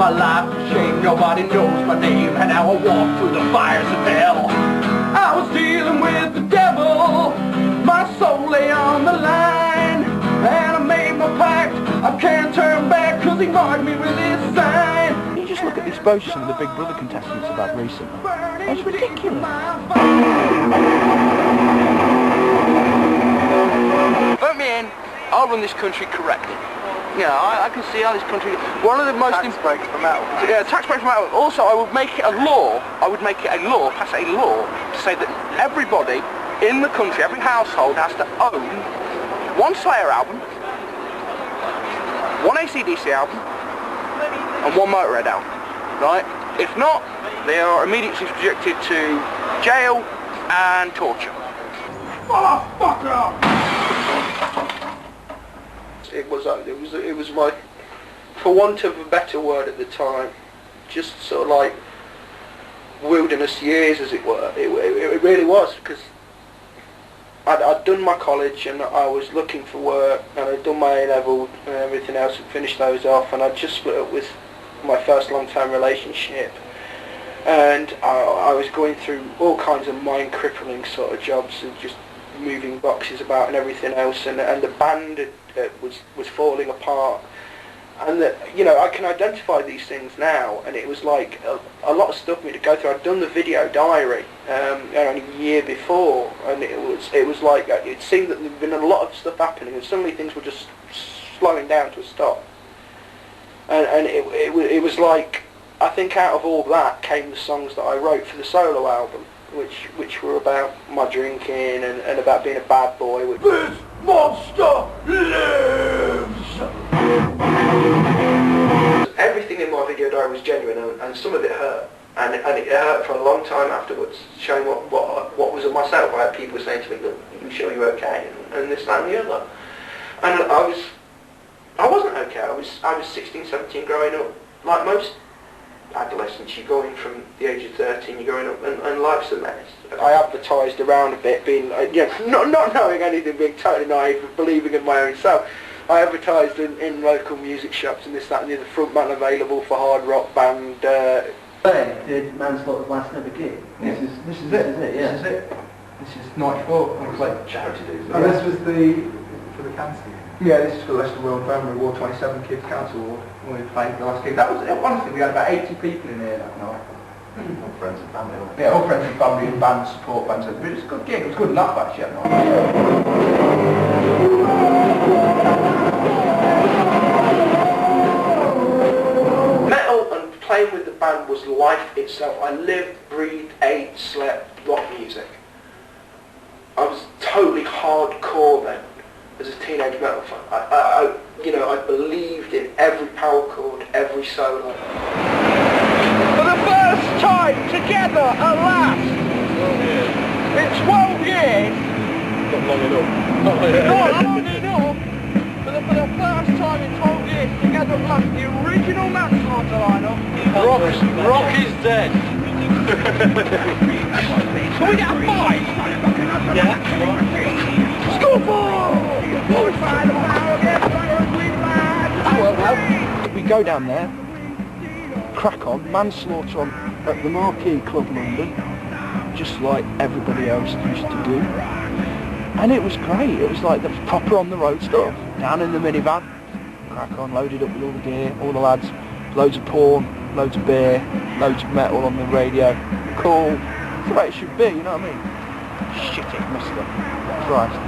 my life's a shame, nobody knows my name, and now I walk through the fires of hell. I was dealing with the devil, my soul lay on the line, and I made my pact, I can't turn back, cause he marked me with his sign. You just look at the exposure some of the Big Brother contestants have had recently. It's ridiculous. Vote me in, I'll run this country correctly. Yeah, I can see how this country... One of the most... Tax breaks for metal. Yeah, tax breaks for metal. Also, I would make it a law. I would make it a law, pass a law, to say that everybody in the country, every household, has to own one Slayer album, one AC/DC album, and one Motorhead album. Right? If not, they are immediately subjected to jail and torture. Motherfucker! It was my, for want of a better word at the time, just sort of like wilderness years, as it were. It really was, because I'd done my college and I was looking for work, and I'd done my A-level and everything else and finished those off, and I'd just split up with my first long-term relationship, and I was going through all kinds of mind-crippling sort of jobs of just moving boxes about and everything else, and the band was falling apart, and that, you know, I can identify these things now, and it was like a lot of stuff for me to go through. I'd done the video Diary only a year before, and it was like it seemed that there'd been a lot of stuff happening, and suddenly things were just slowing down to a stop, and it was like, I think out of all that came the songs that I wrote for the solo album, which were about my drinking and about being a bad boy. This monster lives! Everything in my video diary was genuine, and some of it hurt, and it hurt for a long time afterwards, showing what was of myself. I had people saying to me, "Look, you sure you're okay?" and this, that and the other. And I wasn't okay. I was 16, 17 growing up, like most adolescents. You're going from the age of 13, you're going up, and life's a mess. I advertised around a bit, being, not knowing anything, being totally naive, but believing in my own self. I advertised in local music shops and this, that and the other, front available for hard rock band. Did Manslaughter's last ever gig? Yeah. This is it, yeah. This is it. This is 94. It was like charity days. And this was for the cancer. Yeah, this is for the Leicester World Family Award 27 Kids Council Award. When we were playing the last gig. That was, honestly, we had about 80 people in here that night. All friends and family. Yeah, all friends and family and bands, support bands. It was a good gig. It was good enough actually at night. Metal and playing with the band was life itself. I lived, breathed, ate, slept rock music. I was totally hardcore then as a teenage metal fan. I believed in every power chord, every solo. For the first time together at last! In 12 years! Not long enough. Not long enough! For the first time in 12 years together at last, the original Manslaughter lineup. Rock is dead. Can we get a fight? Yeah. Score ball! We go down there, crack on, Manslaughter on at the Marquee Club London, just like everybody else used to do. And it was great. It was like the proper on the road stuff. Down in the minivan, crack on, loaded up with all the gear, all the lads, loads of porn, loads of beer, loads of metal on the radio. Cool. It's the way it should be, you know what I mean? Shit, it must have. Christ.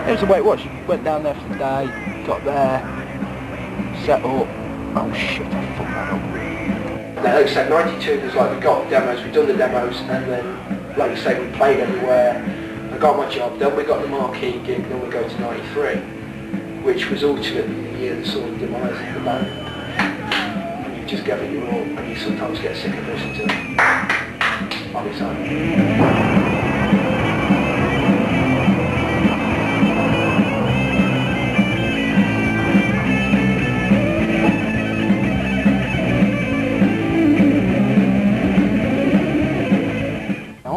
It was the way it was. You went down there for the day, got there, set up. Oh shit, I fucked that up. Like I said, 92 was like, we got demos, we'd done the demos, and then, like you say, we played everywhere. I got my job, then we got the Marquee gig, then we go to 93, which was ultimately the year that saw the demise of the band. And you just give it your all, and you sometimes get sick of listening to it on its own.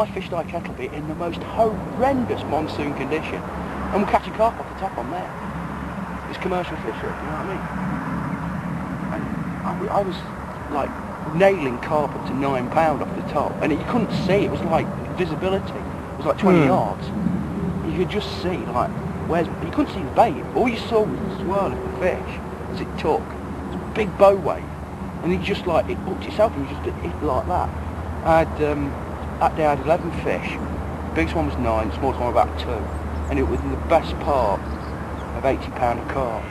I fished like Kettleby in the most horrendous monsoon condition, and we're catching carp off the top on there. It's commercial fishery, you know what I mean? And I was like nailing carpet to £9 off the top, and you couldn't see. It was like visibility. It was like 20 yards. You could just see like you couldn't see the bait. All you saw was the swirl of the fish as it took. It was a big bow wave, and it just like it hooked itself and just hit like that. That day I had 11 fish. The biggest one was 9, the smallest one was about 2, and it was in the best part of £80 a carp.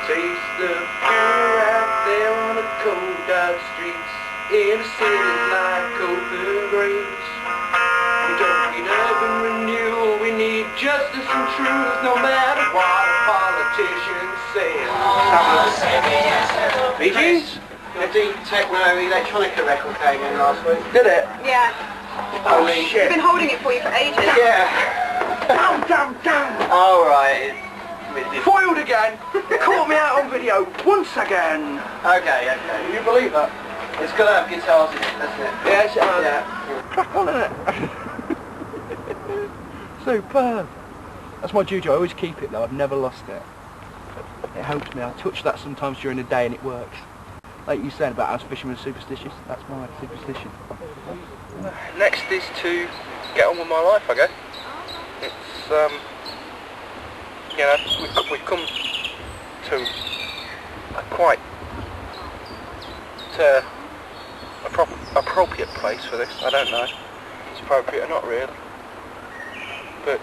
Taste the fear out there on the cold dark streets in a city like open graves. We don't need urban renewal, we need justice and truth, no matter what a politician says. Bee Gees? The Deep Techno Electronica record came in last week. Did it? Yeah. Oh I've shit. been holding it for you for ages. Yeah. Damn. Alright. Foiled again. Caught me out on video once again. Okay. Can you believe that? It's got to have guitars in it, doesn't it? Yes, it has. Yeah. Crack on, innit? Superb. That's my juju. I always keep it though. I've never lost it. It helps me. I touch that sometimes during the day and it works. Like you said about us fishermen are superstitious. That's my superstition. Next is to get on with my life, I guess. It's you know, we've come to a quite appropriate place for this. I don't know if it's appropriate or not really, but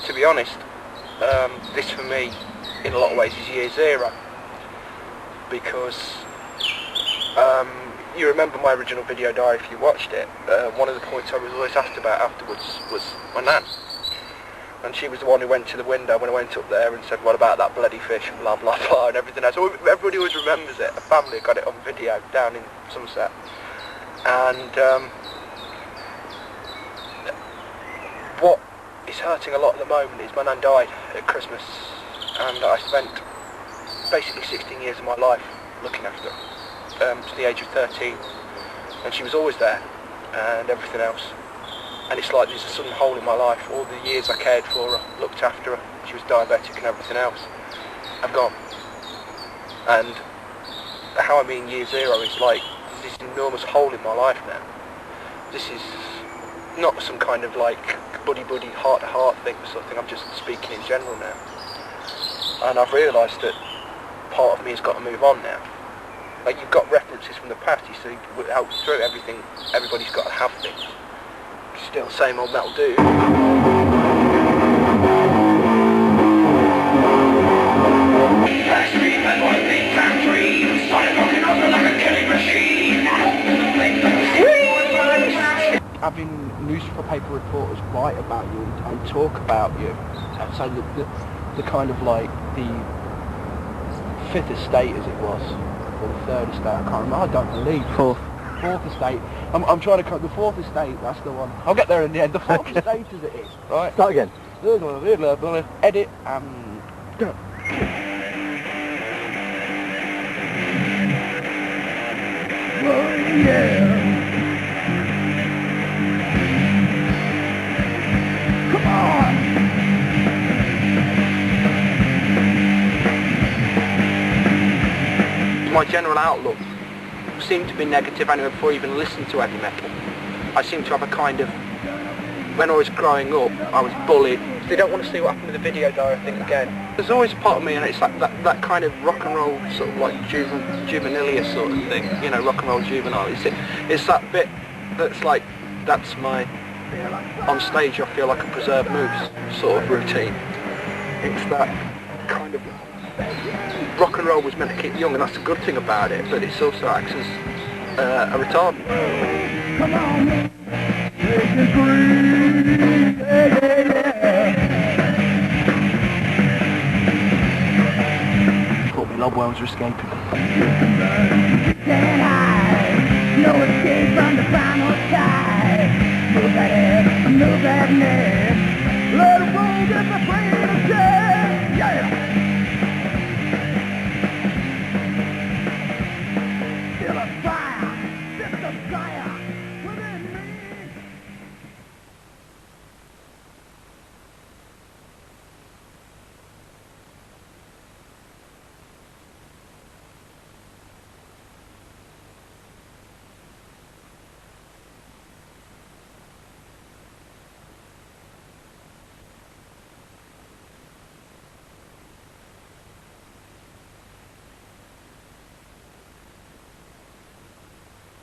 to be honest, this for me in a lot of ways is year zero, because you remember my original video diary if you watched it. One of the points I was always asked about afterwards was my nan. And she was the one who went to the window when I went up there and said, what about that bloody fish, and blah blah blah, and everything else. So everybody always remembers it. A family got it on video down in Somerset. And what is hurting a lot at the moment is my nan died at Christmas, and I spent basically 16 years of my life looking after her, to the age of 13. And she was always there, and everything else. And it's like there's a sudden hole in my life. All the years I cared for her, looked after her, she was diabetic and everything else, have gone. And how I mean year zero is like, there's this enormous hole in my life now. This is not some kind of like buddy-buddy, heart-to-heart thing or something, I'm just speaking in general now. And I've realised that part of me has got to move on now. Like, you've got references from the past, you see, out through everything, everybody's got to have things. Still same old metal dude. Having newspaper reporters write about you and talk about you, so the kind of like the fifth estate as it was, or the third estate, I can't remember, I don't believe. Fourth estate. I'm trying to cut the fourth estate, that's the one. I'll get there in the end. The fourth estate as it is, right? Start again. Edit and go. Oh yeah. Come on. My general outlook seemed to be negative anyway before I even listened to heavy metal. I seem to have a kind of, when I was growing up, I was bullied. They don't want to see what happened with the video diary thing again. There's always a part of me, and it's like that kind of rock and roll sort of like juvenilia sort of thing, you know, rock and roll juvenile. It's that bit that's like, that's my, on stage I feel like a preserved moose sort of routine. It's that kind of, rock and roll was meant to keep you young, and that's the good thing about it, but it also acts as a retardant. Come on, this is green. Thought my lob wells were escaping. No escape from the final side. No bad ass, no bad neck. Let it roll, get the brain.